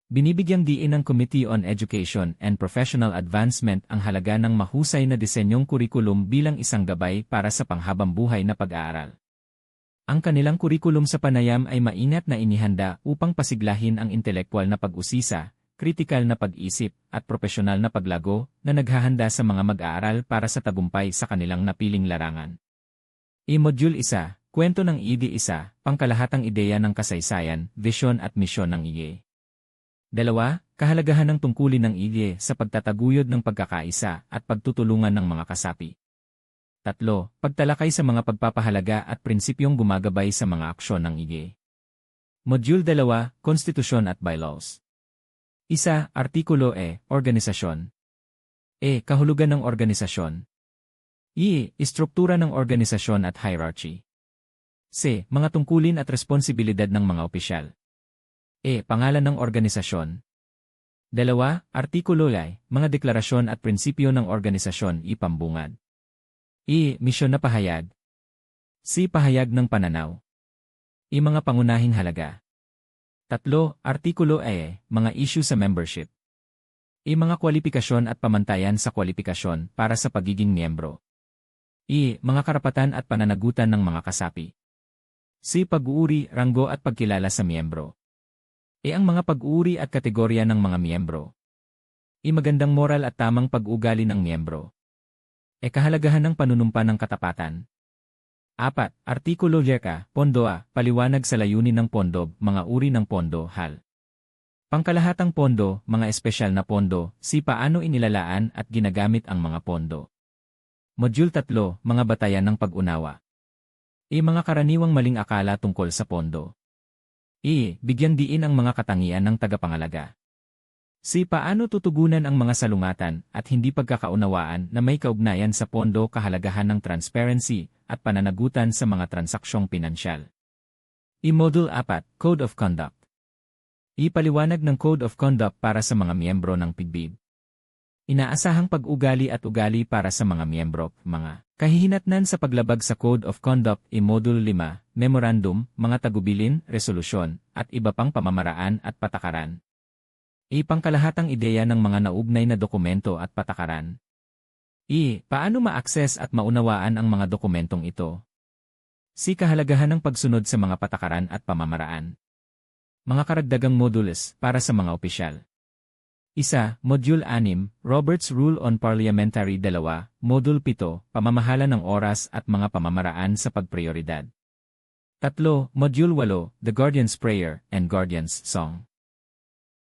Binibigyang diin ng Committee on Education and Professional Advancement ang halaga ng mahusay na disenyong kurikulum bilang isang gabay para sa panghabang buhay na pag-aaral. Ang kanilang kurikulum sa panayam ay maingat na inihanda upang pasiglahin ang intelektual na pag-usisa, kritikal na pag-isip, at profesional na paglago na naghahanda sa mga mag-aaral para sa tagumpay sa kanilang napiling larangan. Module 1, Kwento ng ED1, pangkalahatang ideya ng kasaysayan, visyon at misyon ng IE. 2. Kahalagahan ng tungkulin ng IE sa pagtataguyod ng pagkakaisa at pagtutulungan ng mga kasapi. 3. Pagtalakay sa mga pagpapahalaga at prinsipyong gumagabay sa mga aksyon ng IE. Module 2, Konstitusyon at Bylaws. 1. Artikulo E. Organisasyon. E. Kahulugan ng organisasyon. I. Istruktura ng organisasyon at hierarchy. C. Mga tungkulin at responsibilidad ng mga opisyal. E. Pangalan ng organisasyon. 2. Artikulo I. Mga deklarasyon at prinsipyo ng organisasyon. I. Pambungad. I. Misyon na pahayag. C. Pahayag ng pananaw. I. Mga pangunahing halaga. 3. Artikulo E. Mga issue sa membership. I. Mga kwalifikasyon at pamantayan sa kwalifikasyon para sa pagiging miyembro. I. Mga karapatan at pananagutan ng mga kasapi. C. Pag-uuri, ranggo at pagkilala sa miyembro. E. Ang mga pag-uuri at kategorya ng mga miyembro. I. Magandang moral at tamang pag-ugali ng miyembro. E. Kahalagahan ng panunumpa ng katapatan. 4. Artikulo Y. Pondo A. Paliwanag sa layunin ng pondo, mga uri ng pondo, HAL. Pangkalahatang pondo, mga espesyal na pondo, C. Paano inilalaan at ginagamit ang mga pondo. Module 3, Mga batayan ng pag-unawa. E. Mga karaniwang maling akala tungkol sa pondo. E. Bigyang diin ang mga katangian ng tagapangalaga. C. Paano tutugunan ang mga salungatan at hindi pagkakaunawaan na may kaugnayan sa pondo, kahalagahan ng transparency at pananagutan sa mga transaksyong pinansyal. E. Module 4, Code of Conduct. E. Paliwanag ng Code of Conduct para sa mga miyembro ng PIGBIB. Inaasahang pag-ugali at ugali para sa mga miyembro, mga kahihinatnan sa paglabag sa Code of Conduct. E. Module 5, Memorandum, mga tagubilin, resolusyon, at iba pang pamamaraan at patakaran. E. Pangkalahatang ideya ng mga naugnay na dokumento at patakaran. E. Paano ma-access at maunawaan ang mga dokumentong ito? C. Kahalagahan ng pagsunod sa mga patakaran at pamamaraan. Mga karagdagang modules para sa mga opisyal. 1. Module 6, Robert's Rule on Parliamentary. 2. Module 7, Pamamahala ng oras at mga pamamaraan sa pagprioridad. 3. Module 8, The Guardian's Prayer and Guardian's Song.